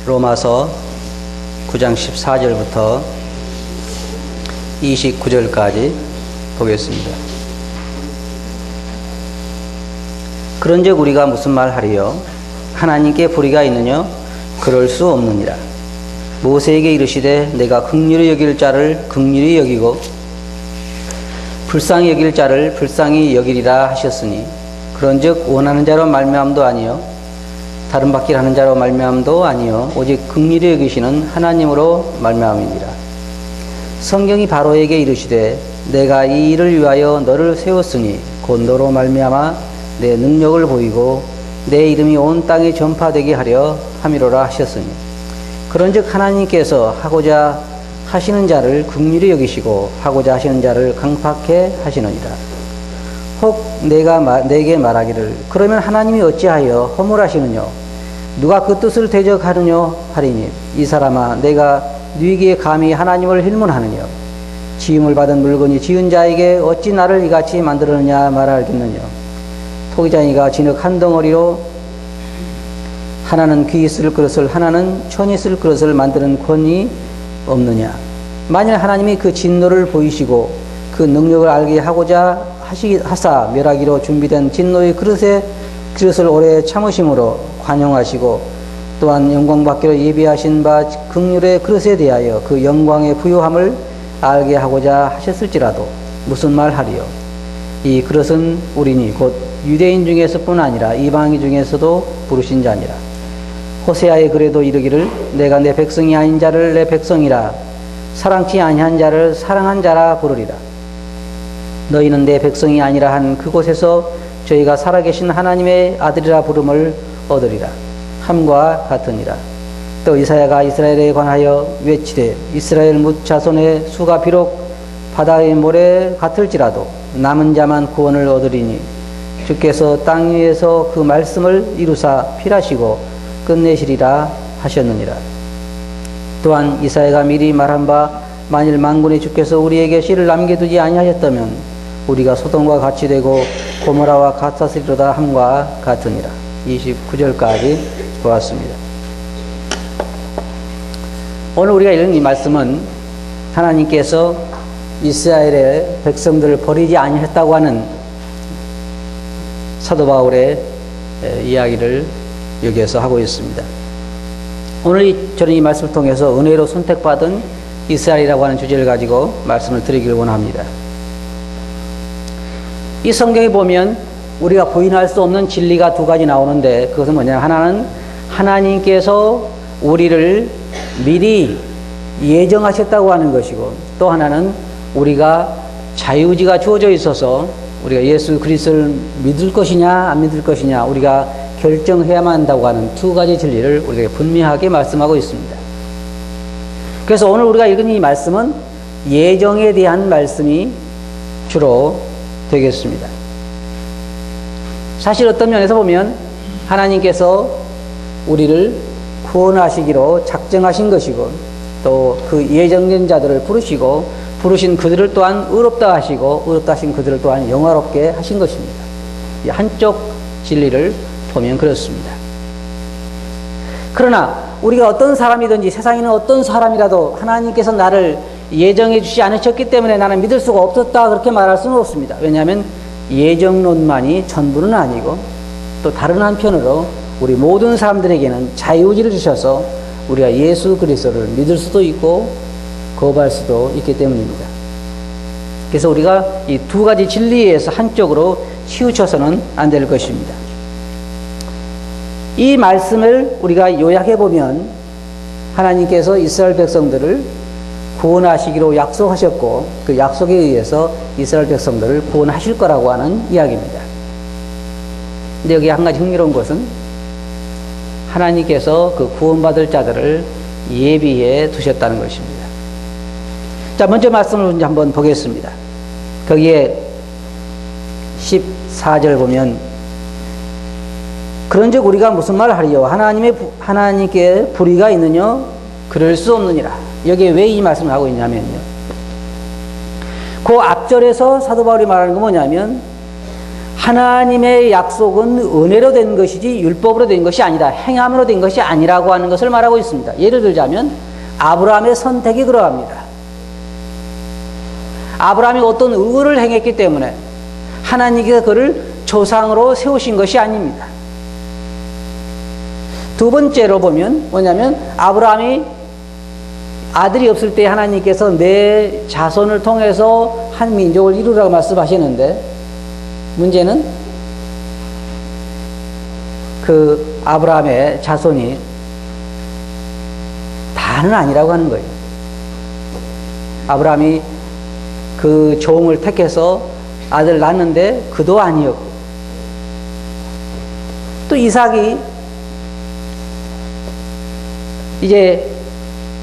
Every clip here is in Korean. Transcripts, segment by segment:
로마서 9장 14절부터 29절까지 보겠습니다. 그런즉 우리가 무슨 말하리요? 하나님께 불의가 있느냐? 그럴 수 없느니라. 모세에게 이르시되 내가 긍휼히 여길 자를 긍휼히 여기고 불쌍히 여길 자를 불쌍히 여기리라 하셨으니 그런즉 원하는 자로 말미암도 아니요 다른 받기를 하는 자로 말미암도 아니요 오직 긍휼히 여기시는 하나님으로 말미암이니라. 성경이 바로에게 이르시되 내가 이 일을 위하여 너를 세웠으니 곧 너로 말미암아 내 능력을 보이고 내 이름이 온 땅에 전파되게 하려 함이로라 하셨으니 그런즉 하나님께서 하고자 하시는 자를 긍휼히 여기시고 하고자 하시는 자를 강팍해 하시느니라. 혹 내게 말하기를 그러면 하나님이 어찌하여 허물하시느냐 누가 그 뜻을 대적하느냐 하리니 이 사람아 내가 네게 감히 하나님을 힐문하느냐 지음을 받은 물건이 지은 자에게 어찌 나를 이같이 만들었느냐 말하겠느냐 토기장이가 진흙 한 덩어리로 하나는 귀 있을 그릇을 하나는 천이 있을 그릇을 만드는 권이 없느냐. 만일 하나님이 그 진노를 보이시고 그 능력을 알게 하고자 하사 멸하기로 준비된 진노의 그릇을 오래 참으심으로 관용하시고 또한 영광받기로 예비하신 바 긍휼의 그릇에 대하여 그 영광의 부요함을 알게 하고자 하셨을지라도 무슨 말하리요? 이 그릇은 우리니 곧 유대인 중에서뿐 아니라 이방인 중에서도 부르신 자니라. 호세아의 글에도 이르기를 내가 내 백성이 아닌 자를 내 백성이라 사랑치 아니한 자를 사랑한 자라 부르리라. 너희는 내 백성이 아니라 한 그곳에서 저희가 살아계신 하나님의 아들이라 부름을 얻으리라 함과 같으니라. 또 이사야가 이스라엘에 관하여 외치되 이스라엘 뭇 자손의 수가 비록 바다의 모래 같을지라도 남은 자만 구원을 얻으리니 주께서 땅 위에서 그 말씀을 이루사 필하시고 끝내시리라 하셨느니라. 또한 이사야가 미리 말한 바 만일 만군의 주께서 우리에게 씨를 남겨두지 아니하셨다면 우리가 소돔과 같이 되고 고모라와 같았으리로다 함과 같으니라. 29절까지 보았습니다. 오늘 우리가 읽은 이 말씀은 하나님께서 이스라엘의 백성들을 버리지 아니했다고 하는 사도 바울의 이야기를 여기에서 하고 있습니다. 오늘 저는 이 말씀을 통해서 은혜로 선택받은 이스라엘이라고 하는 주제를 가지고 말씀을 드리기를 원합니다. 이 성경에 보면 우리가 부인할 수 없는 진리가 두 가지 나오는데 그것은 뭐냐? 하나는 하나님께서 우리를 미리 예정하셨다고 하는 것이고 또 하나는 우리가 자유의지가 주어져 있어서 우리가 예수 그리스도를 믿을 것이냐 안 믿을 것이냐 우리가 결정해야만 한다고 하는 두 가지 진리를 우리에게 분명하게 말씀하고 있습니다. 그래서 오늘 우리가 읽은 이 말씀은 예정에 대한 말씀이 주로 되겠습니다. 사실 어떤 면에서 보면 하나님께서 우리를 구원하시기로 작정하신 것이고 또 그 예정된 자들을 부르시고 부르신 그들을 또한 의롭다 하시고 의롭다 하신 그들을 또한 영화롭게 하신 것입니다. 이 한쪽 진리를 보면 그렇습니다. 그러나 우리가 어떤 사람이든지 세상에 있는 어떤 사람이라도 하나님께서 나를 예정해 주지 않으셨기 때문에 나는 믿을 수가 없었다 그렇게 말할 수는 없습니다. 왜냐하면 예정론만이 전부는 아니고 또 다른 한편으로 우리 모든 사람들에게는 자유의지를 주셔서 우리가 예수 그리스도를 믿을 수도 있고 거부할 수도 있기 때문입니다. 그래서 우리가 이 두 가지 진리에서 한쪽으로 치우쳐서는 안 될 것입니다. 이 말씀을 우리가 요약해 보면 하나님께서 이스라엘 백성들을 구원하시기로 약속하셨고 그 약속에 의해서 이스라엘 백성들을 구원하실 거라고 하는 이야기입니다. 근데 여기 한 가지 흥미로운 것은 하나님께서 그 구원받을 자들을 예비해 두셨다는 것입니다. 자, 먼저 말씀을 한번 보겠습니다. 거기에 14절 보면 그런즉 우리가 무슨 말을 하리요? 하나님께 불의가 있느냐? 그럴 수 없느니라. 여기에 왜 이 말씀을 하고 있냐면요. 그 앞절에서 사도 바울이 말하는 건 뭐냐면 하나님의 약속은 은혜로 된 것이지 율법으로 된 것이 아니다. 행함으로 된 것이 아니라고 하는 것을 말하고 있습니다. 예를 들자면 아브라함의 선택이 그러합니다. 아브라함이 어떤 의를 행했기 때문에 하나님께서 그를 조상으로 세우신 것이 아닙니다. 두 번째로 보면 뭐냐면 아브라함이 아들이 없을 때 하나님께서 내 자손을 통해서 한 민족을 이루라고 말씀하시는데 문제는 그 아브라함의 자손이 다는 아니라고 하는 거예요. 아브라함이 그 종을 택해서 아들 낳았는데 그도 아니었고 또 이삭이 이제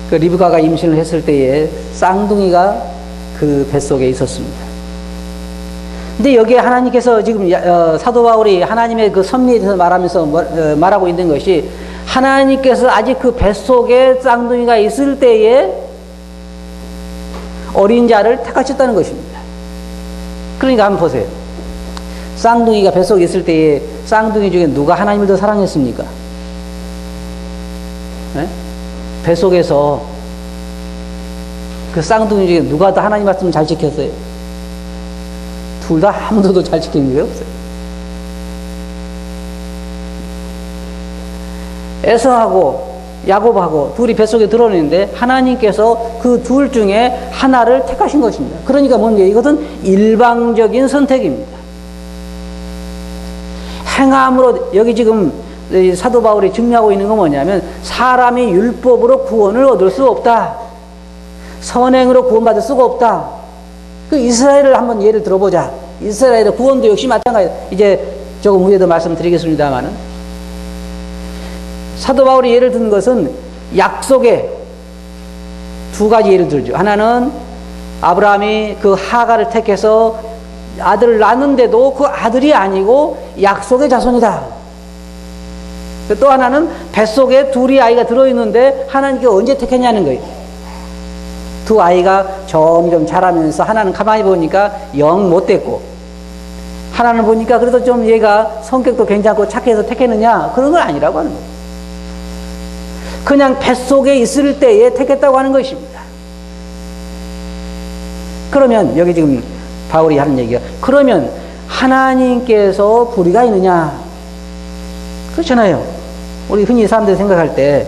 그 리브가가 임신을 했을 때에 쌍둥이가 그 뱃속에 있었습니다. 근데 여기에 하나님께서 지금 사도 바울이 하나님의 그 섭리에 대해서 말하면서 말하고 있는 것이 하나님께서 아직 그 뱃속에 쌍둥이가 있을 때에 어린 자를 택하셨다는 것입니다. 그러니까 한번 보세요. 쌍둥이가 뱃속에 있을 때에 쌍둥이 중에 누가 하나님을 더 사랑했습니까? 네? 뱃속에서 그 쌍둥이 중에 누가 더 하나님 말씀을 잘 지켰어요? 둘 다 아무도 더 잘 지키는 게 없어요. 에서하고 야곱하고 둘이 뱃속에 들어오는데 하나님께서 그 둘 중에 하나를 택하신 것입니다. 그러니까 뭔가 이것은 일방적인 선택입니다. 행함으로 여기 지금 사도 바울이 증명하고 있는 건 뭐냐면 사람이 율법으로 구원을 얻을 수 없다. 선행으로 구원받을 수가 없다. 그 이스라엘을 한번 예를 들어보자. 이스라엘의 구원도 역시 마찬가지다. 이제 조금 후에도 말씀드리겠습니다만은 사도 바울이 예를 든 것은 약속의 두 가지 예를 들죠. 하나는 아브라함이 그 하가를 택해서 아들을 낳았는데도 그 아들이 아니고 약속의 자손이다. 또 하나는 뱃속에 둘이 아이가 들어있는데 하나님께 언제 택했냐는 거예요. 두 아이가 점점 자라면서 하나는 가만히 보니까 영 못됐고 하나는 보니까 그래도 좀 얘가 성격도 괜찮고 착해서 택했느냐 그런 건 아니라고 하는 거예요. 그냥 뱃속에 있을 때에 택했다고 하는 것입니다. 그러면 여기 지금 바울이 하는 얘기가 그러면 하나님께서 불의가 있느냐? 그렇잖아요. 우리 흔히 사람들이 생각할 때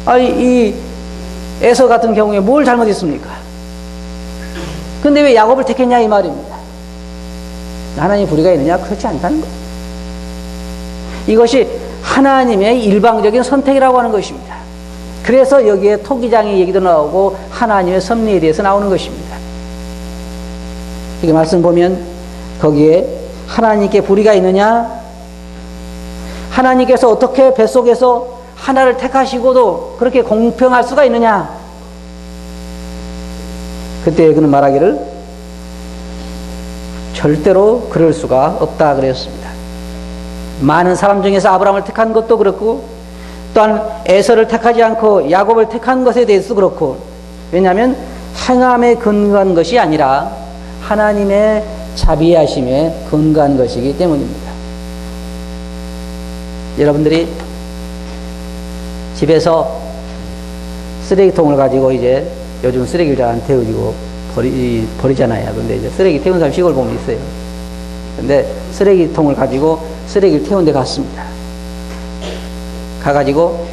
아니 이 에서 같은 경우에 뭘 잘못했습니까? 근데 왜 야곱을 택했냐 이 말입니다. 하나님의 불의가 있느냐? 그렇지 않다는 거예요. 이것이 하나님의 일방적인 선택이라고 하는 것입니다. 그래서 여기에 토기장의 얘기도 나오고 하나님의 섭리에 대해서 나오는 것입니다. 이게 말씀 보면 거기에 하나님께 불의가 있느냐? 하나님께서 어떻게 뱃속에서 하나를 택하시고도 그렇게 공평할 수가 있느냐? 그때 그는 말하기를 절대로 그럴 수가 없다 그랬습니다. 많은 사람 중에서 아브라함을 택한 것도 그렇고 또한 에서를 택하지 않고 야곱을 택한 것에 대해서도 그렇고 왜냐하면 행함에 근거한 것이 아니라 하나님의 자비하심에 근거한 것이기 때문입니다. 여러분들이 집에서 쓰레기통을 가지고 이제 요즘 쓰레기를 잘 안 태우고 버리잖아요. 근데 이제 쓰레기 태운 사람 시골 보면 있어요. 근데 쓰레기통을 가지고 쓰레기를 태운 데 갔습니다. 가가지고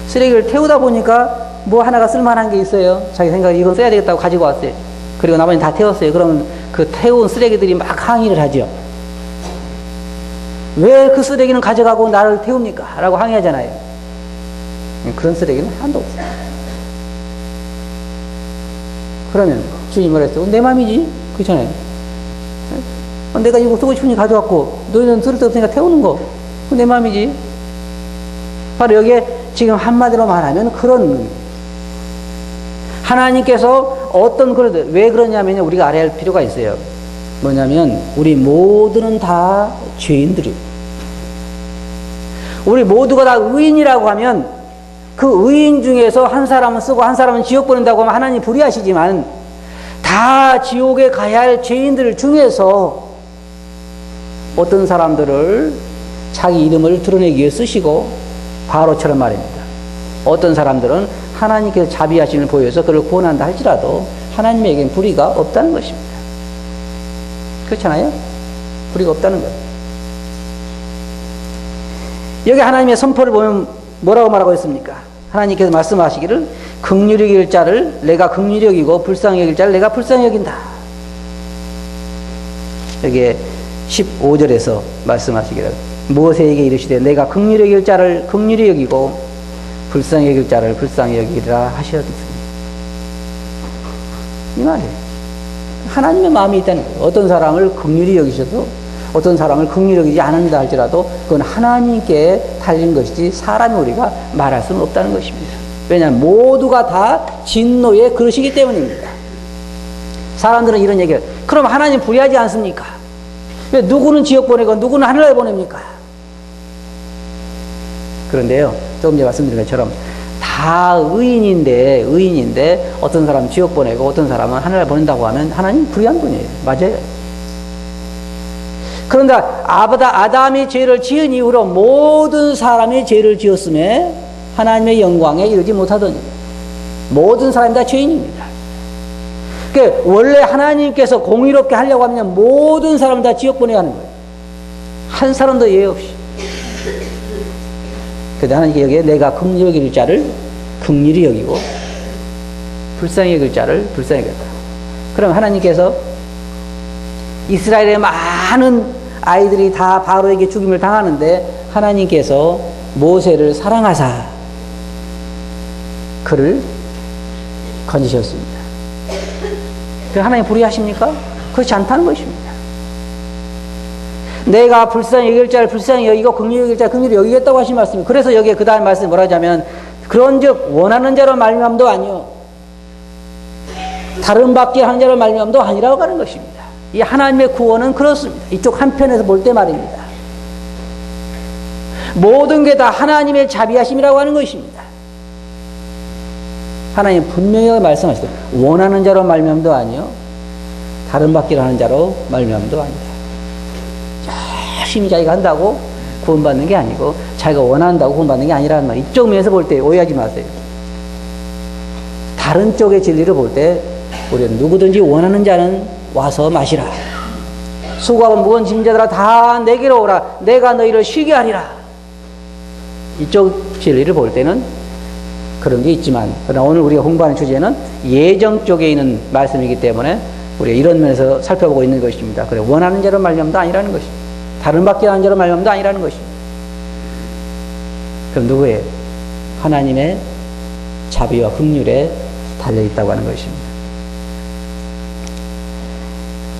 쓰레기를 태우다 보니까 뭐 하나가 쓸만한 게 있어요. 자기 생각에 이건 써야 되겠다고 가지고 왔어요. 그리고 나머지 다 태웠어요. 그러면 그 태운 쓰레기들이 막 항의를 하죠. 왜 그 쓰레기는 가져가고 나를 태웁니까? 라고 항의하잖아요. 그런 쓰레기는 하나도 없어요. 그러면 주님이 뭐라 했어요? 내 맘이지? 그렇잖아요. 내가 이거 쓰고 싶으니 가져왔고 너희는 들을 데 없으니까 태우는 거 내 맘이지. 바로 여기에 지금 한마디로 말하면 그런 하나님께서 어떤 그릇 왜 그러냐면 우리가 알아야 할 필요가 있어요. 뭐냐면 우리 모두는 다 죄인들이에요. 우리 모두가 다 의인이라고 하면 그 의인 중에서 한 사람은 쓰고 한 사람은 지옥 보낸다고 하면 하나님 불의하시지만 다 다 지옥에 가야 할 죄인들 중에서 어떤 사람들을 자기 이름을 드러내기 위해 쓰시고, 바로처럼 말입니다. 어떤 사람들은 하나님께서 자비하심을 보여서 그를 구원한다 할지라도 하나님에겐 불의가 없다는 것입니다. 그렇잖아요? 불의가 없다는 거예요. 여기 하나님의 선포를 보면 뭐라고 말하고 있습니까? 하나님께서 말씀하시기를 긍휼히 여길 자를 내가 긍휼히 여기고 불쌍히 여길 자를 내가 불쌍히 여긴다. 여기에 15절에서 말씀하시기를 모세에게 이르시되 내가 긍휼히 여길 자를 긍휼히 여기고 불쌍히 여길 자를 불쌍히 여기리라 하셨습니다. 이 말이에요. 하나님의 마음이 있다는 거예요. 어떤 사람을 긍휼히 여기셔도 어떤 사람을 긍휼히 여기지 않는다 할지라도 그건 하나님께 달린 것이지 사람이 우리가 말할 수는 없다는 것입니다. 왜냐하면 모두가 다 진노의 그릇이기 때문입니다. 사람들은 이런 얘기를, 그럼 하나님 불의하지 않습니까? 왜 누구는 지옥 보내고 누구는 하늘에 보냅니까? 그런데요, 조금 전에 말씀드린 것처럼 다 의인인데 어떤 사람은 지옥 보내고 어떤 사람은 하늘에 보낸다고 하면 하나님 불의한 분이에요. 맞아요. 그런데 아담이 죄를 지은 이후로 모든 사람이 죄를 지었음에 하나님의 영광에 이르지 못하더니 모든 사람이 다 죄인입니다. 그러니까 원래 하나님께서 공의롭게 하려고 하면 모든 사람을 다 지옥 보내야 하는 거예요. 한 사람도 예외 없이. 그런데 하나님께 여기에 내가 긍휼히 여길 자를 긍휼히 여기고 불쌍히 여길 자를 불쌍히 여겼다. 그럼 하나님께서 이스라엘의 많은 아이들이 다 바로에게 죽임을 당하는데 하나님께서 모세를 사랑하사 그를 건지셨습니다. 하나님 불의하십니까? 그렇지 않다는 것입니다. 내가 불쌍히 여길 자를 불쌍히 여기고 긍휼히 여길 자를 긍휼히 여기겠다고 하신 말씀이, 그래서 여기에 그 다음 말씀이 뭐라 하자면 그런즉 원하는 자로 말미암도 아니요 다른 받게 하는 자로 말미암도 아니라고 하는 것입니다. 이 하나님의 구원은 그렇습니다. 이쪽 한편에서 볼 때 말입니다. 모든 게 다 하나님의 자비하심이라고 하는 것입니다. 하나님 분명히 말씀하시죠. 원하는 자로 말미암도 아니요 다른 받기를 하는 자로 말미암도 아니다. 열심히 자기가 한다고 구원받는 게 아니고 자기가 원한다고 구원받는 게 아니라는 말. 이쪽 면에서 볼 때 오해하지 마세요. 다른 쪽의 진리를 볼 때 우리는 누구든지 원하는 자는 와서 마시라. 수고하고 무거운 짐자들아 다 내게로 오라. 내가 너희를 쉬게 하리라. 이쪽 진리를 볼 때는 그런 게 있지만, 그러나 오늘 우리가 공부하는 주제는 예정 쪽에 있는 말씀이기 때문에 우리가 이런 면에서 살펴보고 있는 것입니다. 그래, 원하는 자로 말미암도 아니라는 것입니다. 다른 받게 하는 자로 말미암도 아니라는 것입니다. 그럼 누구예요? 하나님의 자비와 긍휼에 달려있다고 하는 것입니다.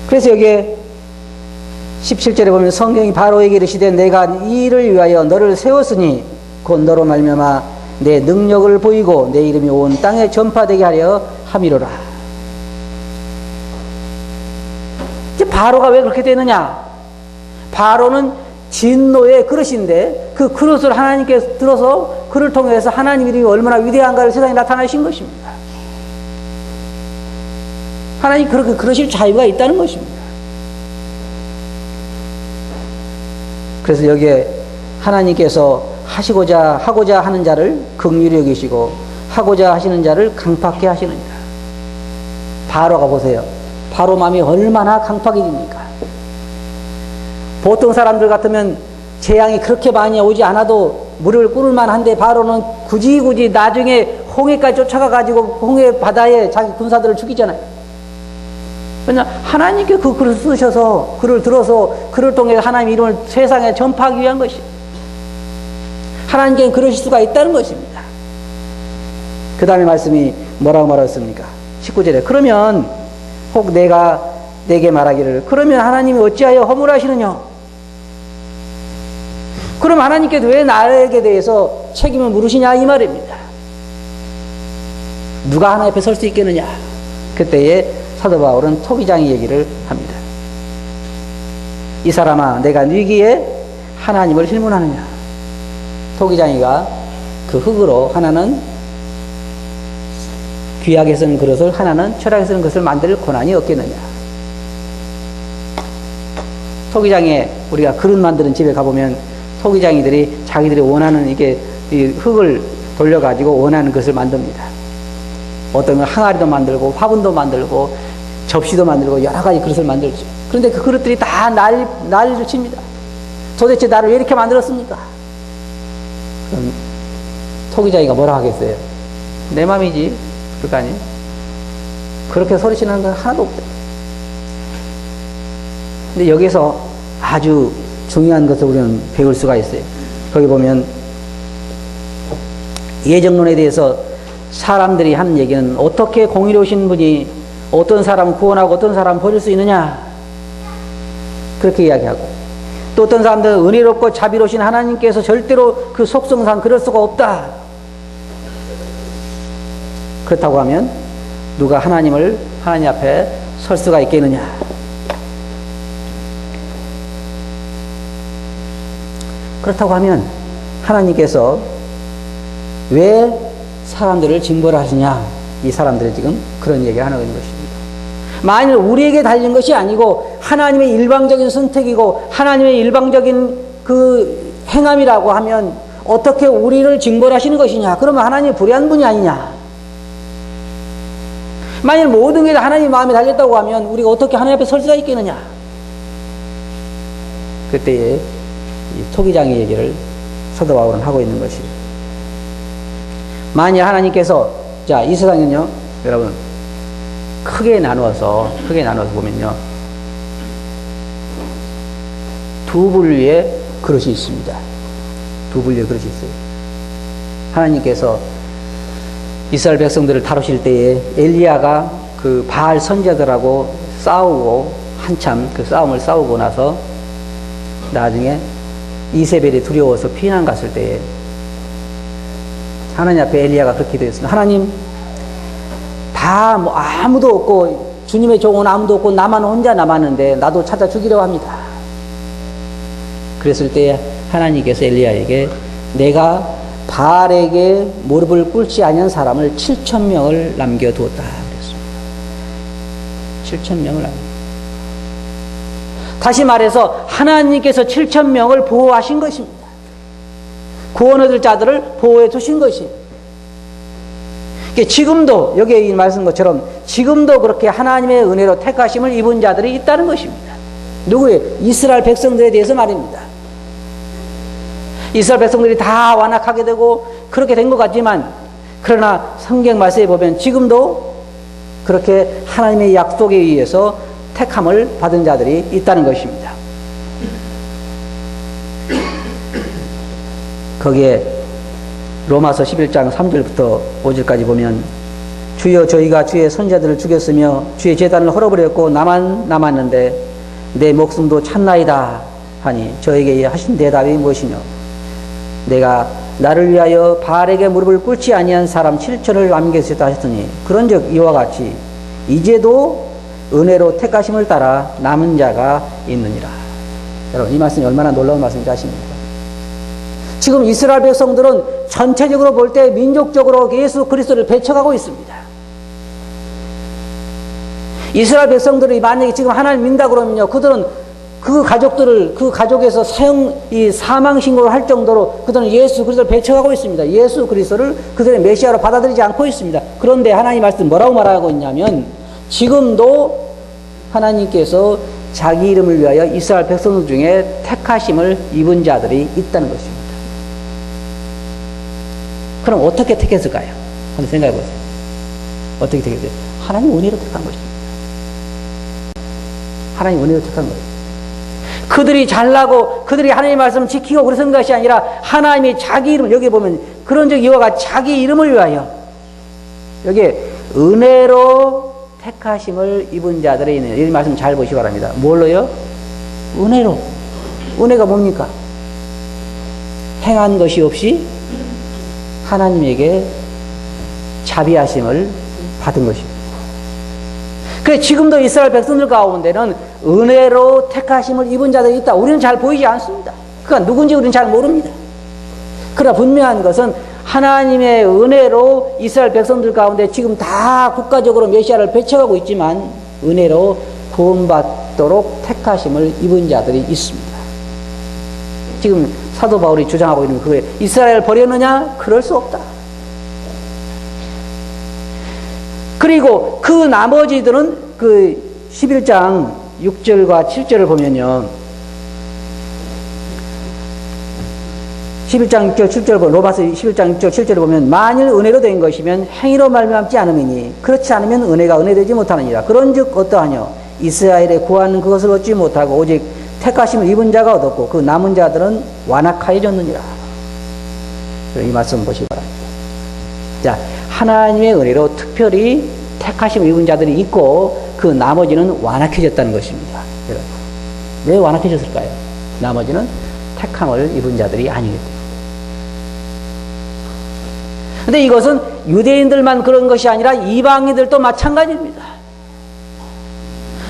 그래서 여기에 17절에 보면 성경이 바로에게 이르시되 내가 이 일을 위하여 너를 세웠으니 곧 너로 말미암아 내 능력을 보이고 내 이름이 온 땅에 전파되게 하려 함이로라. 이제 바로가 왜 그렇게 되느냐? 바로는 진노의 그릇인데 그 그릇을 하나님께서 들어서 그를 통해서 하나님 이름이 얼마나 위대한가를 세상에 나타내신 것입니다. 하나님 그렇게 그러실 자유가 있다는 것입니다. 그래서 여기에 하나님께서 하고자 하는 자를 긍휼히 여기시고 하고자 하시는 자를 강팍해 하시느니라. 바로가 보세요. 바로 마음이 얼마나 강팍해집니까? 보통 사람들 같으면 재앙이 그렇게 많이 오지 않아도 무릎을 꿇을 만한데 바로는 굳이 나중에 홍해까지 쫓아가가지고 홍해 바다에 자기 군사들을 죽이잖아요. 왜냐, 하나님께 그 글을 쓰셔서 글을 들어서 그를 통해 하나님 이름을 세상에 전파하기 위한 것이에요. 하나님께는 그러실 수가 있다는 것입니다. 그 다음에 말씀이 뭐라고 말했습니까? 19절에 그러면 혹 내가 내게 말하기를 그러면 하나님이 어찌하여 허물하시느냐? 그럼 하나님께서 왜 나에게 대해서 책임을 물으시냐 이 말입니다. 누가 하나님 앞에 설 수 있겠느냐? 그때에 사도 바울은 토기장의 얘기를 합니다. 이 사람아 내가 네기에 하나님을 힐문하느냐? 토기장이가 그 흙으로 하나는 귀하게 쓴 그릇을 하나는 철학에 쓰는 것을 만들 권한이 없겠느냐. 토기장에 우리가 그릇 만드는 집에 가보면 토기장이들이 자기들이 원하는 이게 이 흙을 돌려가지고 원하는 것을 만듭니다. 어떤 건 항아리도 만들고 화분도 만들고 접시도 만들고 여러 가지 그릇을 만들죠. 그런데 그 그릇들이 다 난리를 칩니다. 도대체 나를 왜 이렇게 만들었습니까? 그럼 토기장이가 뭐라 하겠어요? 내 맘이지. 그거 아니에요? 그렇게 소리치는 건 하나도 없대요. 근데 여기서 아주 중요한 것을 우리는 배울 수가 있어요. 거기 보면 예정론에 대해서 사람들이 한 얘기는 어떻게 공의로우신 분이 어떤 사람을 구원하고 어떤 사람을 버릴 수 있느냐 그렇게 이야기하고, 또 어떤 사람들은 은혜롭고 자비로우신 하나님께서 절대로 그 속성상 그럴 수가 없다. 그렇다고 하면 누가 하나님 앞에 설 수가 있겠느냐. 그렇다고 하면 하나님께서 왜 사람들을 징벌하시냐, 이 사람들이 지금 그런 얘기를 하는 것입니다. 만일 우리에게 달린 것이 아니고 하나님의 일방적인 선택이고 하나님의 일방적인 그 행함이라고 하면 어떻게 우리를 징벌하시는 것이냐? 그러면 하나님이 불의한 분이 아니냐? 만일 모든 게 하나님 마음에 달렸다고 하면 우리가 어떻게 하나님 앞에 설 수가 있겠느냐? 그때에 이 토기장의 얘기를 사도 바울은 하고 있는 것이에요. 만약 하나님께서, 자, 이 세상은요, 여러분, 크게 나눠서 보면요, 두 분류의 그릇이 있습니다. 두 분류의 그릇이 있어요. 하나님께서 이스라엘 백성들을 다루실 때에 엘리야가 그 바알 선지자들하고 싸우고 한참 그 싸움을 싸우고 나서 나중에 이세벨이 두려워서 피난 갔을 때에 하나님 앞에 엘리야가 그렇게 기도했습니다. 하나님, 다 뭐 아무도 없고 주님의 종은 아무도 없고 나만 혼자 남았는데 나도 찾아 죽이려고 합니다. 그랬을 때 하나님께서 엘리야에게 내가 바알에게 무릎을 꿇지 아니한 사람을 7,000명을 남겨두었다 그랬습니다. 7,000명을 남겨. 다시 말해서 하나님께서 7,000명을 보호하신 것입니다. 구원 얻을 자들을 보호해 두신 것입니다. 지금도 여기에 이 말씀 것처럼 지금도 그렇게 하나님의 은혜로 택하심을 입은 자들이 있다는 것입니다. 누구예요? 이스라엘 백성들에 대해서 말입니다. 이스라엘 백성들이 다 완악하게 되고 그렇게 된 것 같지만, 그러나 성경 말씀에 보면 지금도 그렇게 하나님의 약속에 의해서 택함을 받은 자들이 있다는 것입니다. 거기에 로마서 11장 3절부터 5절까지 보면 주여 저희가 주의 선지자들을 죽였으며 주의 제단을 헐어버렸고 나만 남았는데 내 목숨도 찾나이다 하니 저에게 하신 대답이 무엇이뇨? 내가 나를 위하여 바알에게 무릎을 꿇지 아니한 사람 7천을 남겼다 하셨더니 그런즉 이와 같이 이제도 은혜로 택하심을 따라 남은 자가 있느니라. 여러분, 이 말씀이 얼마나 놀라운 말씀인지 아십니까? 지금 이스라엘 백성들은 전체적으로 볼 때 민족적으로 예수 그리스도를 배척하고 있습니다. 이스라엘 백성들이 만약에 지금 하나님 믿는다 그러면요, 그들은 그 가족들을, 그 가족에서 사망 신고를 할 정도로 그들은 예수 그리스도를 배척하고 있습니다. 예수 그리스도를 그들의 메시아로 받아들이지 않고 있습니다. 그런데 하나님 말씀 뭐라고 말하고 있냐면 지금도 하나님께서 자기 이름을 위하여 이스라엘 백성들 중에 택하심을 입은 자들이 있다는 것입니다. 그럼 어떻게 택했을까요? 한번 생각해 보세요. 어떻게 택했어요? 하나님 은혜로 택한 것입니다. 하나님 은혜로 택한 거예요. 그들이 잘나고 그들이 하나님의 말씀을 지키고 그러는 것이 아니라 하나님이 자기 이름을, 여기 보면 그런즉 이와 같이 자기 이름을 위하여, 여기 은혜로 택하심을 입은 자들이 있는, 이 말씀 잘 보시기 바랍니다. 뭘로요? 은혜로. 은혜가 뭡니까? 행한 것이 없이 하나님에게 자비하심을 받은 것입니다. 그래서 지금도 이스라엘 백성들 가운데는 은혜로 택하심을 입은 자들이 있다. 우리는 잘 보이지 않습니다. 그가 누군지 우리는 잘 모릅니다. 그러나 분명한 것은 하나님의 은혜로 이스라엘 백성들 가운데 지금 다 국가적으로 메시아를 배척하고 있지만 은혜로 구원받도록 택하심을 입은 자들이 있습니다. 지금 사도 바울이 주장하고 있는 그거예요. 이스라엘을 버렸느냐? 그럴 수 없다. 그리고 그 나머지들은 그 11장 6절과 7절을 보면요. 11장 6절 7절을 보면 로마서 11장 6절 7절을 보면 만일 은혜로 된 것이면 행위로 말미암지 않음이니 그렇지 않으면 은혜가 은혜되지 못하느니라. 그런즉 어떠하뇨? 이스라엘의 구하는 그것을 얻지 못하고 오직 택하심을 입은 자가 얻었고 그 남은 자들은 완악하여졌느니라. 이 말씀 보시기 바랍니다. 자, 하나님의 은혜로 특별히 택하심을 입은 자들이 있고 그 나머지는 완악해졌다는 것입니다. 여러분, 왜 완악해졌을까요? 나머지는 택함을 입은 자들이 아니기 때문에. 근데 이것은 유대인들만 그런 것이 아니라 이방인들도 마찬가지입니다.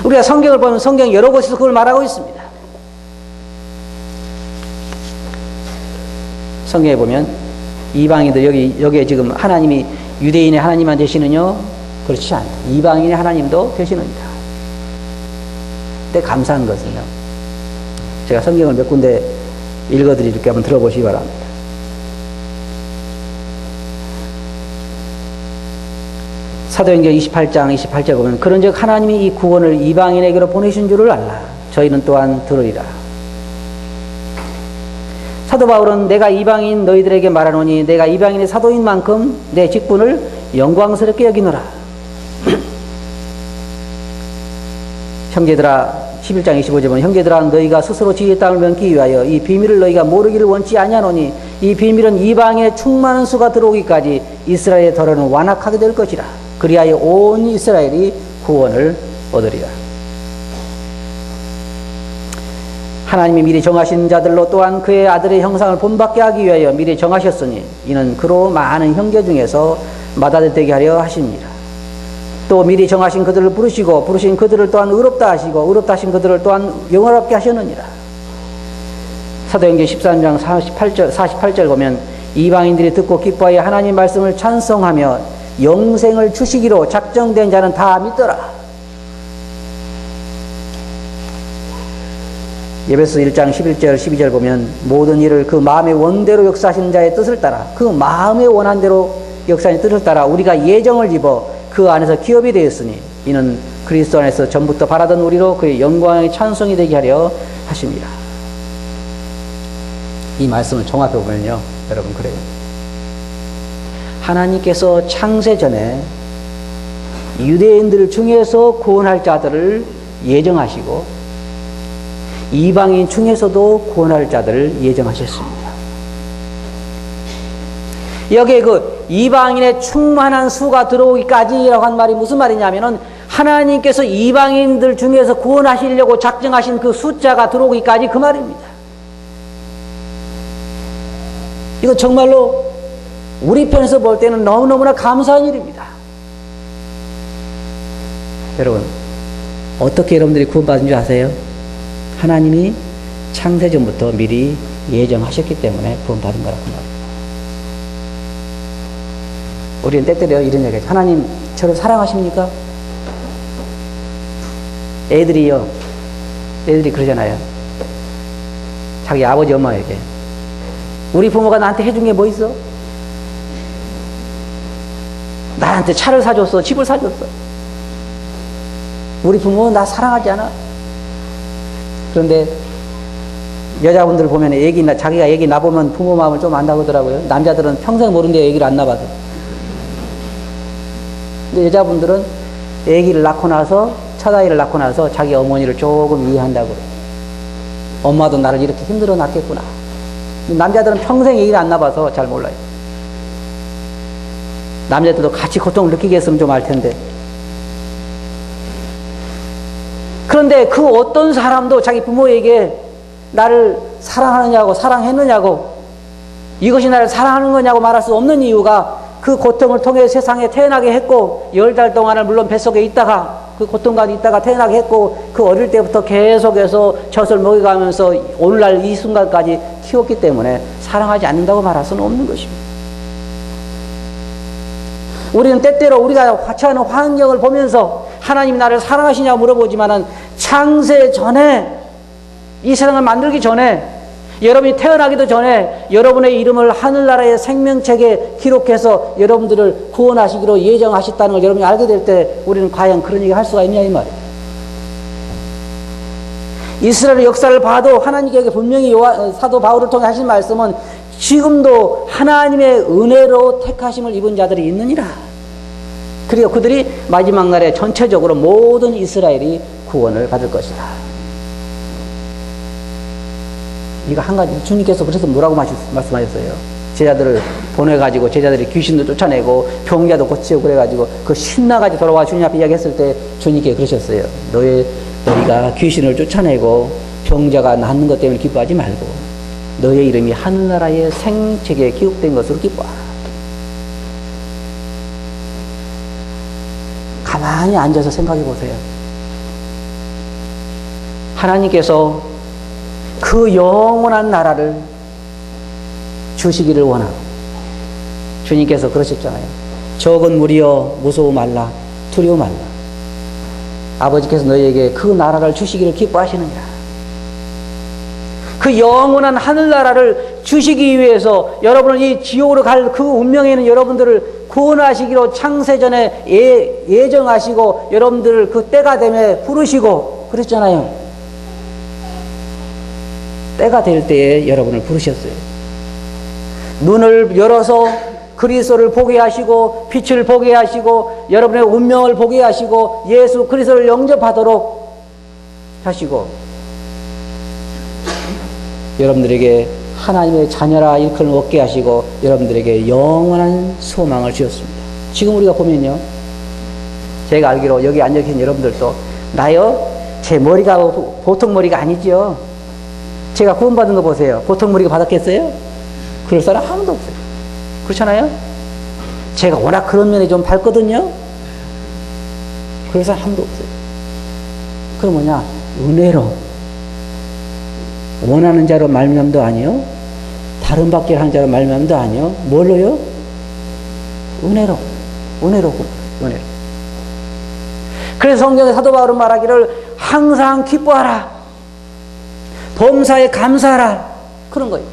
우리가 성경을 보면 성경 여러 곳에서 그걸 말하고 있습니다. 성경에 보면 이방인들 여기에 지금 하나님이 유대인의 하나님만 되시느냐? 그렇지 않다. 이방인의 하나님도 되시느니라. 근데 감사한 것은요. 제가 성경을 몇 군데 읽어드릴게 한번 들어보시기 바랍니다. 사도행전 28장 28절 보면 그런즉 하나님이 이 구원을 이방인에게로 보내신 줄을 알라. 저희는 또한 들으리라. 사도 바울은 내가 이방인 너희들에게 말하노니 내가 이방인의 사도인 만큼 내 직분을 영광스럽게 여기노라. 형제들아 11장 25절 보면 형제들아 너희가 스스로 지혜의 땅을 면기 위하여 이 비밀을 너희가 모르기를 원치 아니하노니 이 비밀은 이방의 충만한 수가 들어오기까지 이스라엘의 덜어는 완악하게 될 것이라. 그리하여 온 이스라엘이 구원을 얻으리라. 하나님이 미리 정하신 자들로 또한 그의 아들의 형상을 본받게 하기 위하여 미리 정하셨으니 이는 그로 많은 형제 중에서 맏아들 되게 하려 하십니다. 또 미리 정하신 그들을 부르시고 부르신 그들을 또한 의롭다 하시고 의롭다 하신 그들을 또한 영원롭게 하셨느니라. 사도행전 13장 48절 보면 이방인들이 듣고 기뻐하여 하나님 말씀을 찬송하며 영생을 주시기로 작정된 자는 다 믿더라. 에베소 1장 11절 12절 보면 모든 일을 그 마음의 원대로 역사하시는 자의 뜻을 따라 그 마음의 원한 대로 역사하는 뜻을 따라 우리가 예정을 입어 그 안에서 기업이 되었으니 이는 그리스도 안에서 전부터 바라던 우리로 그의 영광의 찬송이 되게 하려 하십니다. 이 말씀을 종합해 보면요, 여러분 그래요. 하나님께서 창세 전에 유대인들 중에서 구원할 자들을 예정하시고 이방인 중에서도 구원할 자들을 예정하셨습니다. 여기에 그 이방인의 충만한 수가 들어오기까지라고 한 말이 무슨 말이냐면은 하나님께서 이방인들 중에서 구원하시려고 작정하신 그 숫자가 들어오기까지 그 말입니다. 이거 정말로 우리 편에서 볼 때는 너무너무나 감사한 일입니다. 여러분, 어떻게 여러분들이 구원받은 줄 아세요? 하나님이 창세전부터 미리 예정하셨기 때문에 구원받은 거라고 말합니다. 우리는 때때려 이런 얘기하죠. 하나님 저를 사랑하십니까? 애들이 그러잖아요. 자기 아버지 엄마에게 우리 부모가 나한테 해준 게 뭐 있어? 나한테 차를 사줬어, 집을 사줬어. 우리 부모는 나 사랑하지 않아? 그런데 여자분들 보면 자기가 애기 낳아보면 부모 마음을 좀 안다고 하더라고요. 남자들은 평생 모르는데 애기를 안 낳아봐서. 근데 여자분들은 애기를 낳고 나서, 첫아이를 낳고 나서 자기 어머니를 조금 이해한다고 그래요. 엄마도 나를 이렇게 힘들어 낳겠구나. 남자들은 평생 애기를 안 낳아봐서 잘 몰라요. 남자들도 같이 고통을 느끼게 했으면 좀 알 텐데. 그런데 그 어떤 사람도 자기 부모에게 나를 사랑하느냐고, 사랑했느냐고, 이것이 나를 사랑하는 거냐고 말할 수 없는 이유가 그 고통을 통해 세상에 태어나게 했고 10달 동안을 물론 뱃속에 있다가 그 고통 가운데 있다가 태어나게 했고 그 어릴 때부터 계속해서 젖을 먹여가면서 오늘날 이 순간까지 키웠기 때문에 사랑하지 않는다고 말할 수는 없는 것입니다. 우리는 때때로 우리가 처하는 환경을 보면서 하나님 나를 사랑하시냐 물어보지만은 창세 전에, 이 세상을 만들기 전에, 여러분이 태어나기도 전에 여러분의 이름을 하늘나라의 생명책에 기록해서 여러분들을 구원하시기로 예정하셨다는 걸 여러분이 알게 될 때 우리는 과연 그런 얘기 할 수가 있냐 이 말이에요. 이스라엘의 역사를 봐도 하나님께 분명히 사도 바울을 통해 하신 말씀은 지금도 하나님의 은혜로 택하심을 입은 자들이 있느니라. 그리고 그들이 마지막 날에 전체적으로 모든 이스라엘이 구원을 받을 것이다. 이거 한 가지, 주님께서 그래서 뭐라고 말씀하셨어요? 제자들을 보내가지고 제자들이 귀신도 쫓아내고 병자도 고치고 그래가지고 그 신나가지고 돌아와 주님 앞에 이야기했을 때 주님께 그러셨어요. 너희가 귀신을 쫓아내고 병자가 낫는 것 때문에 기뻐하지 말고 너의 이름이 하늘나라의 생책에 기록된 것으로 기뻐하라. 가만히 앉아서 생각해 보세요. 하나님께서 그 영원한 나라를 주시기를 원하고 주님께서 그러셨잖아요. 적은 무리여 무서워 말라 두려워 말라. 아버지께서 너희에게 그 나라를 주시기를 기뻐하시느니라. 그 영원한 하늘나라를 주시기 위해서 여러분을 이 지옥으로 갈 그 운명에 있는 여러분들을 구원하시기로 창세전에 예정하시고 여러분들을 그 때가 되면 부르시고 그랬잖아요. 때가 될 때에 여러분을 부르셨어요. 눈을 열어서 그리스도를 보게 하시고 빛을 보게 하시고 여러분의 운명을 보게 하시고 예수 그리스도를 영접하도록 하시고 여러분들에게 하나님의 자녀라 일컬음 얻게 하시고 여러분들에게 영원한 소망을 주셨습니다. 지금 우리가 보면요, 제가 알기로 여기 앉아계신 여러분들도 나요, 제 머리가 보통 머리가 아니죠. 제가 구원받은 거 보세요. 보통 머리가 받았겠어요? 그럴 사람 아무도 없어요. 그렇잖아요? 제가 워낙 그런 면이 좀 밝거든요. 그럴 사람 아무도 없어요. 그럼 뭐냐? 은혜로 원하는 자로 말미암도 아니요, 다른 밖에 하는 자로 말미암도 아니요, 뭘로요? 은혜로. 그래서 성경에 사도 바울은 말하기를 항상 기뻐하라, 범사에 감사하라, 그런 거예요.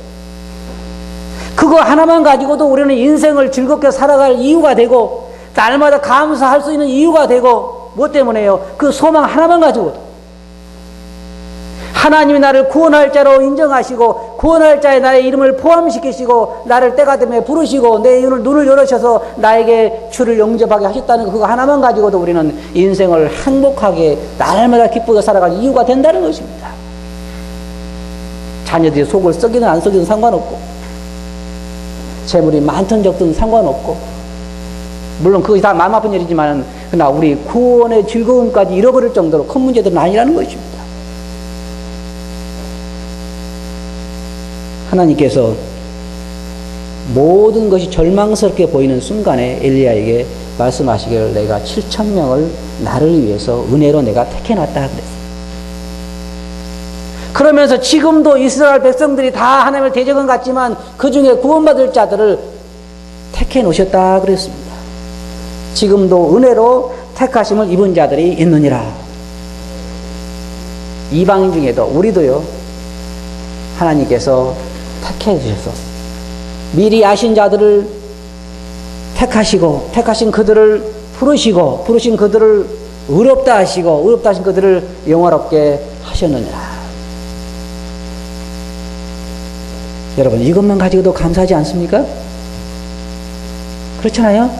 그거 하나만 가지고도 우리는 인생을 즐겁게 살아갈 이유가 되고 날마다 감사할 수 있는 이유가 되고, 무엇 때문에요? 그 소망 하나만 가지고도 하나님이 나를 구원할 자로 인정하시고 구원할 자에 나의 이름을 포함시키시고 나를 때가 되면 부르시고 내 눈을 열으셔서 나에게 주를 영접하게 하셨다는 거, 그거 하나만 가지고도 우리는 인생을 행복하게 날마다 기쁘게 살아갈 이유가 된다는 것입니다. 자녀들이 속을 썩이든 안 썩이든 상관없고 재물이 많든 적든 상관없고, 물론 그것이 다 마음 아픈 일이지만 그러나 우리 구원의 즐거움까지 잃어버릴 정도로 큰 문제들은 아니라는 것입니다. 하나님께서 모든 것이 절망스럽게 보이는 순간에 엘리야에게 말씀하시기를 내가 7,000명을 나를 위해서 은혜로 내가 택해놨다 그랬어요. 그러면서 지금도 이스라엘 백성들이 다 하나님을 대적은 같지만 그 중에 구원받을 자들을 택해 놓으셨다 그랬습니다. 지금도 은혜로 택하심을 입은 자들이 있느니라. 이방인 중에도 우리도요, 하나님께서 택해 주셔서 미리 아신 자들을 택하시고 택하신 그들을 부르신 그들을 의롭다 하시고 의롭다 하신 그들을 영화롭게 하셨느니라. 여러분, 이것만 가지고도 감사하지 않습니까? 그렇잖아요?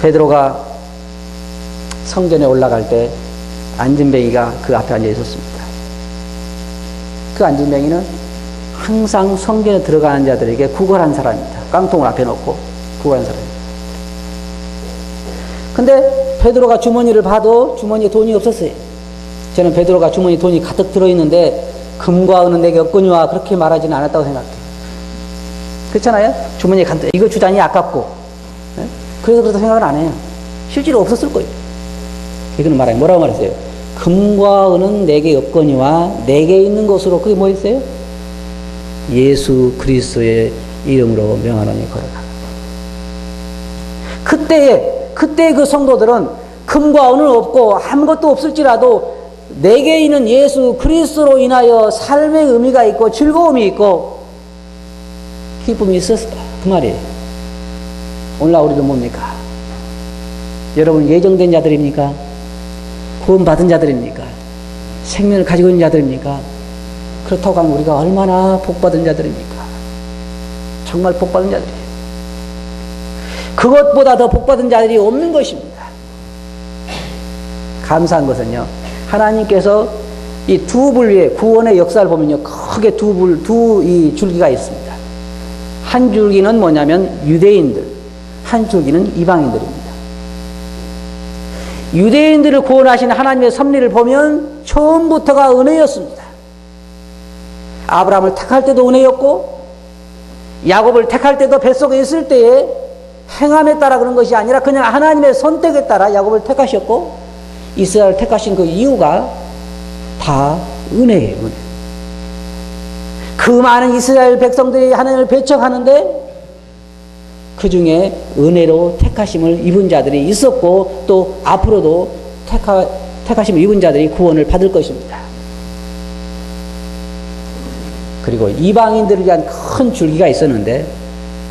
베드로가 성전에 올라갈 때 안진뱅이가 그 앞에 앉아 있었습니다. 그 안진뱅이는 항상 성전에 들어가는 자들에게 구걸한 사람입니다. 깡통을 앞에 놓고 구걸한 사람입니다. 근데 베드로가 주머니를 봐도 주머니에 돈이 없었어요. 저는 베드로가 주머니에 돈이 가득 들어있는데 금과 은은 내게 없거니와 그렇게 말하지는 않았다고 생각해요. 그렇잖아요? 주머니에 가득, 이거 주자니 아깝고, 네? 그래서 그렇다 생각은 안 해요. 실제로 없었을 거예요. 이거는 말하기 뭐라고 말했어요? 금과 은은 내게 없거니와 내게 있는 것으로, 그게 뭐였어요? 예수 그리스도의 이름으로 명하노니 걸어라. 그때 그 성도들은 금과 은은 없고 아무것도 없을지라도 내게 있는 예수 그리스도로 인하여 삶의 의미가 있고 즐거움이 있고 기쁨이 있었다. 그 말이에요. 오늘날 우리도 뭡니까? 여러분 예정된 자들입니까? 구원받은 자들입니까? 생명을 가지고 있는 자들입니까? 그렇다고 하면 우리가 얼마나 복받은 자들입니까? 정말 복받은 자들이에요. 그것보다 더 복받은 자들이 없는 것입니다. 감사한 것은요, 하나님께서 이 두 분류의 구원의 역사를 보면요, 크게 두 줄기가 있습니다. 한 줄기는 뭐냐면 유대인들, 한 줄기는 이방인들입니다. 유대인들을 구원하신 하나님의 섭리를 보면 처음부터가 은혜였습니다. 아브라함을 택할 때도 은혜였고 야곱을 택할 때도 뱃속에 있을 때에 행함에 따라 그런 것이 아니라 그냥 하나님의 선택에 따라 야곱을 택하셨고 이스라엘을 택하신 그 이유가 다 은혜예요. 은혜. 그 많은 이스라엘 백성들이 하나님을 배척하는데 그 중에 은혜로 택하심을 입은 자들이 있었고 또 앞으로도 택하심을 입은 자들이 구원을 받을 것입니다. 그리고 이방인들을 위한 큰 줄기가 있었는데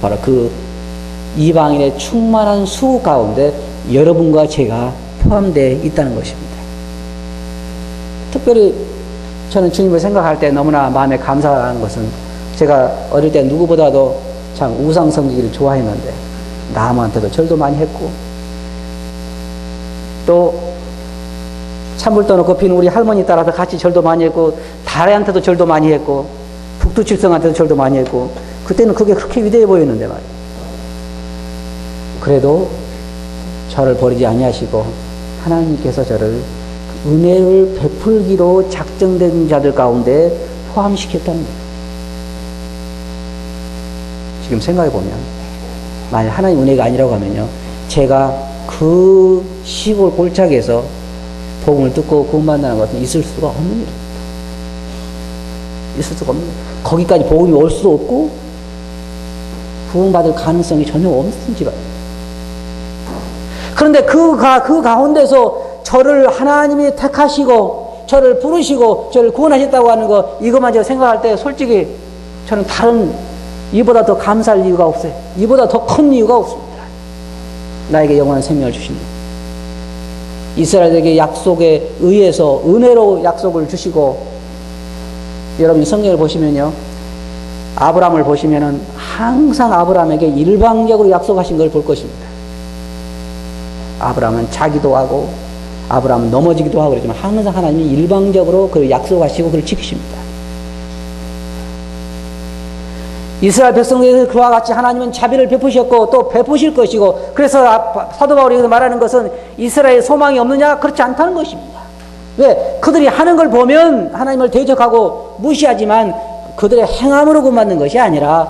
바로 그 이방인의 충만한 수 가운데 여러분과 제가 포함되어 있다는 것입니다. 특별히 저는 주님을 생각할 때 너무나 마음에 감사한 것은 제가 어릴 때 누구보다도 참 우상 섬기기를 좋아했는데 남한테도 절도 많이 했고 또 찬물 떠놓고 빈 우리 할머니 따라서 같이 절도 많이 했고 달에한테도 절도 많이 했고 북두칠성한테도 절도 많이 했고 그때는 그게 그렇게 위대해 보였는데 말이에요. 그래도 저를 버리지 아니하시고 하나님께서 저를 은혜를 베풀기로 작정된 자들 가운데 포함시켰다는 거예요. 지금 생각해보면 만약 하나님 은혜가 아니라고 하면요 제가 그 시골 골짜기에서 복음을 듣고 구원받는 것은 있을 수가 없는 일입니다. 있을 수가 없는 일입니다. 거기까지 복음이 올 수도 없고 구원받을 가능성이 전혀 없는 집안입니다. 그런데 그 가운데서 저를 하나님이 택하시고 저를 부르시고 저를 구원하셨다고 하는 거 이것만 제가 생각할 때 솔직히 저는 다른 이보다 더 감사할 이유가 없어요. 이보다 더 큰 이유가 없습니다. 나에게 영원한 생명을 주신 이스라엘에게 약속에 의해서 은혜로 약속을 주시고 여러분이 성경을 보시면요 아브라함을 보시면은 항상 아브라함에게 일방적으로 약속하신 걸 볼 것입니다. 아브라함은 자기도 하고 아브라함은 넘어지기도 하고 그러지만 항상 하나님이 일방적으로 그를 약속하시고 그를 지키십니다. 이스라엘 백성들에서 그와 같이 하나님은 자비를 베푸셨고 또 베푸실 것이고 그래서 사도 바울이 여기서 말하는 것은 이스라엘에 소망이 없느냐? 그렇지 않다는 것입니다. 왜? 그들이 하는 걸 보면 하나님을 대적하고 무시하지만 그들의 행함으로 구원받는 것이 아니라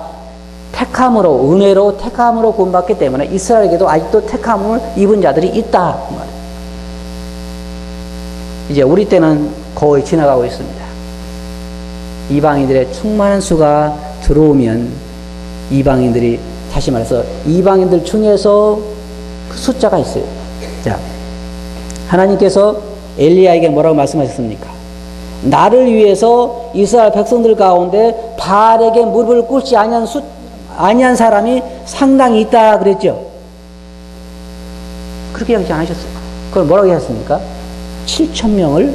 택함으로 은혜로 택함으로 구원받기 때문에 이스라엘에게도 아직도 택함을 입은 자들이 있다. 그 말이에요. 이제 우리 때는 거의 지나가고 있습니다. 이방인들의 충만한 수가 들어오면 이방인들이 다시 말해서 이방인들 중에서 그 숫자가 있어요. 자, 하나님께서 엘리야에게 뭐라고 말씀하셨습니까? 나를 위해서 이스라엘 백성들 가운데 바알에게 무릎을 꿇지 아니한 사람이 상당히 있다 그랬죠. 그렇게 얘기하지 않으셨어요. 그걸 뭐라고 하셨습니까? 7,000명을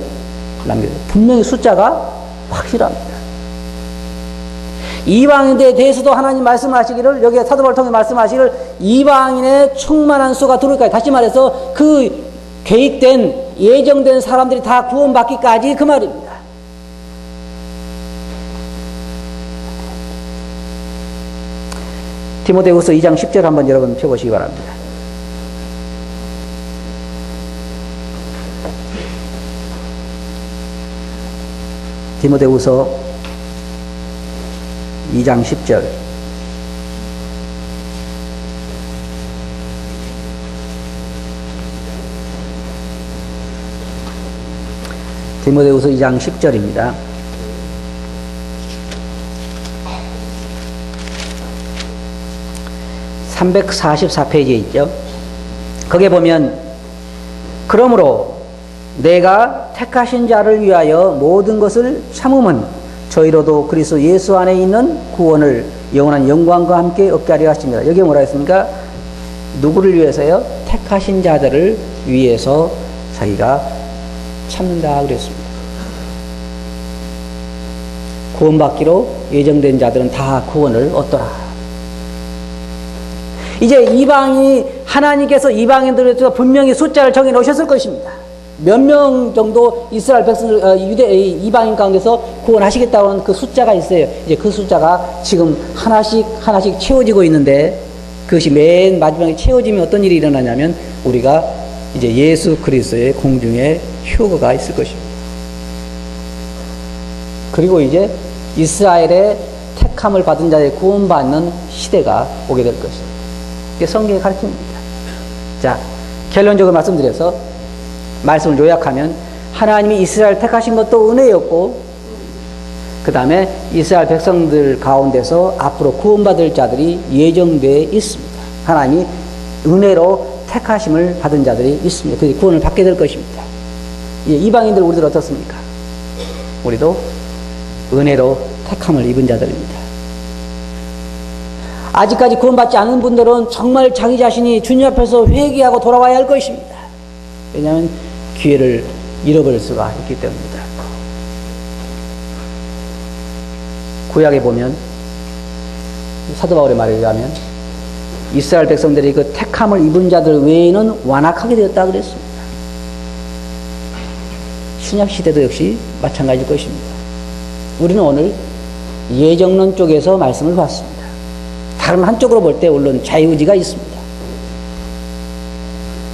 남겨요. 분명히 숫자가 확실합니다. 이방인들에 대해서도 하나님 말씀하시기를 여기에 사도 바울을 통해 말씀하시기를 이방인의 충만한 수가 들어올까지 다시 말해서 그 계획된 예정된 사람들이 다 구원받기까지 그 말입니다. 디모데후서 2장 10절 한번 여러분 펴보시기 바랍니다. 디모데후서 2장 10절 디모데후서 2장 10절입니다. (344페이지에) 있죠. 거기에 보면 그러므로 내가 택하신 자를 위하여 모든 것을 참음은 저희로도 그리스도 예수 안에 있는 구원을 영원한 영광과 함께 얻게 하려 하십니다. 여기에 뭐라 했습니까? 누구를 위해서요? 택하신 자들을 위해서 자기가 참는다 그랬습니다. 구원받기로 예정된 자들은 다 구원을 얻더라. 이제 이방이 하나님께서 이방인들에서 분명히 숫자를 정해 놓으셨을 것입니다. 몇 명 정도 이스라엘 백성들, 유대 이방인 가운데서 구원하시겠다고 하는 그 숫자가 있어요. 이제 그 숫자가 지금 하나씩 채워지고 있는데 그것이 맨 마지막에 채워지면 어떤 일이 일어나냐면 우리가 이제 예수 그리스도의 공중에 휴거가 있을 것입니다. 그리고 이제 이스라엘의 택함을 받은 자의 구원받는 시대가 오게 될 것입니다. 이게 성경의 가르침입니다. 자, 결론적으로 말씀드려서 말씀을 요약하면 하나님이 이스라엘 택하신 것도 은혜였고 그 다음에 이스라엘 백성들 가운데서 앞으로 구원받을 자들이 예정되어 있습니다. 하나님이 은혜로 택하심을 받은 자들이 있습니다. 그들이 구원을 받게 될 것입니다. 이방인들 우리들 어떻습니까? 우리도 은혜로 택함을 입은 자들입니다. 아직까지 구원받지 않은 분들은 정말 자기 자신이 주님 앞에서 회개하고 돌아와야 할 것입니다. 왜냐하면 기회를 잃어버릴 수가 있기 때문입니다. 구약에 보면 사도 바울의 말에 의하면 이스라엘 백성들이 그 택함을 입은 자들 외에는 완악하게 되었다 그랬습니다. 신약 시대도 역시 마찬가지일 것입니다. 우리는 오늘 예정론 쪽에서 말씀을 봤습니다. 다른 한쪽으로 볼 때 물론 자유의지가 있습니다.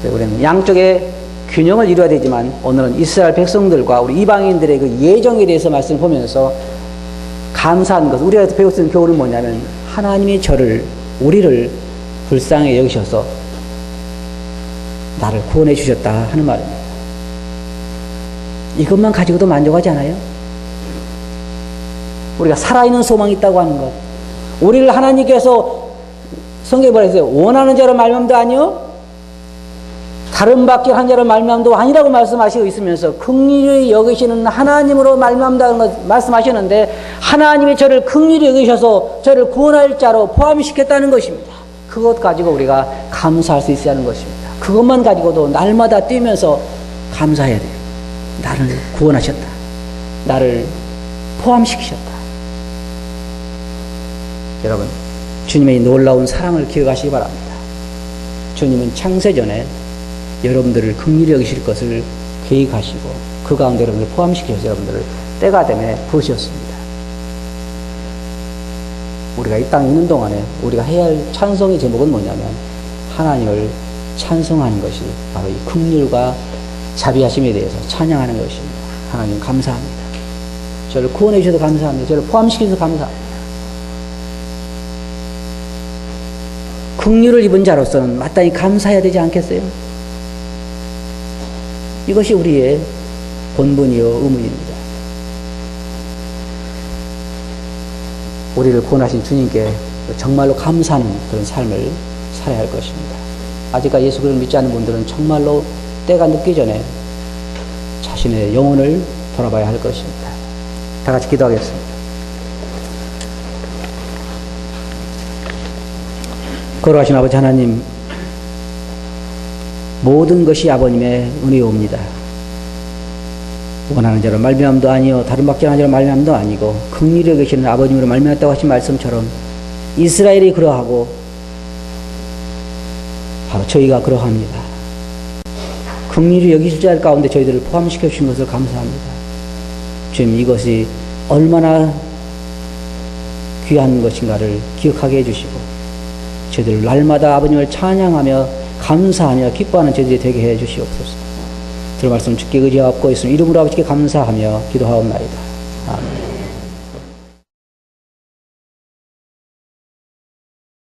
우리는 양쪽의 균형을 이루어야 되지만 오늘은 이스라엘 백성들과 우리 이방인들의 그 예정에 대해서 말씀을 보면서 감사한 것, 우리가 배울 수 있는 교훈은 뭐냐면 하나님이 우리를 불쌍히 여기셔서 나를 구원해 주셨다 하는 말입니다. 이것만 가지고도 만족하지 않아요? 우리가 살아있는 소망이 있다고 하는 것, 우리를 하나님께서 성경에 뭐라 했어요? 원하는 자로 말미암도 아니요 다른 밖에 한 자로 말미암도 아니라고 말씀하시고 있으면서 긍휼히 여기시는 하나님으로 말미암다는 것 말씀하셨는데 하나님이 저를 긍휼히 여기셔서 저를 구원할 자로 포함시켰다는 것입니다. 그것 가지고 우리가 감사할 수 있어야 하는 것입니다. 그것만 가지고도 날마다 뛰면서 감사해야 돼요. 나를 구원하셨다. 나를 포함시키셨다. 여러분, 주님의 놀라운 사랑을 기억하시기 바랍니다. 주님은 창세전에 여러분들을 긍휼히 여기실 것을 계획하시고 그 가운데 여러분을 포함시켜서 여러분들을 때가 되매 부으셨습니다. 우리가 이 땅에 있는 동안에 우리가 해야 할 찬송의 제목은 뭐냐면 하나님을 찬송하는 것이 바로 이 긍휼과 자비하심에 대해서 찬양하는 것입니다. 하나님 감사합니다. 저를 구원해 주셔서 감사합니다. 저를 포함시켜서 감사합니다. 긍휼을 입은 자로서는 마땅히 감사해야 되지 않겠어요? 이것이 우리의 본분이요 의무입니다. 우리를 구원하신 주님께 정말로 감사하는 그런 삶을 살아야 할 것입니다. 아직까지 예수 그리스도를 믿지 않는 분들은 정말로 때가 늦기 전에 자신의 영혼을 돌아봐야 할 것입니다. 다 같이 기도하겠습니다. 거룩하신 아버지 하나님, 모든 것이 아버님의 은혜옵니다. 원하는 자로 말미암도 아니요 다른 밖에 하는 자로 말미암도 아니고 긍휼히 여기시는 아버님으로 말미암았다고 하신 말씀처럼 이스라엘이 그러하고 바로 저희가 그러합니다. 긍휼히 여기실 자 가운데 저희들을 포함시켜 주신 것을 감사합니다. 주님, 이것이 얼마나 귀한 것인가를 기억하게 해주시고 저희들 날마다 아버님을 찬양하며 감사하며 기뻐하는 저희들이 되게 해 주시옵소서. 들은 말씀 주께 의지하고 있으면 이름으로 아버지께 감사하며 기도하옵나이다. 아멘.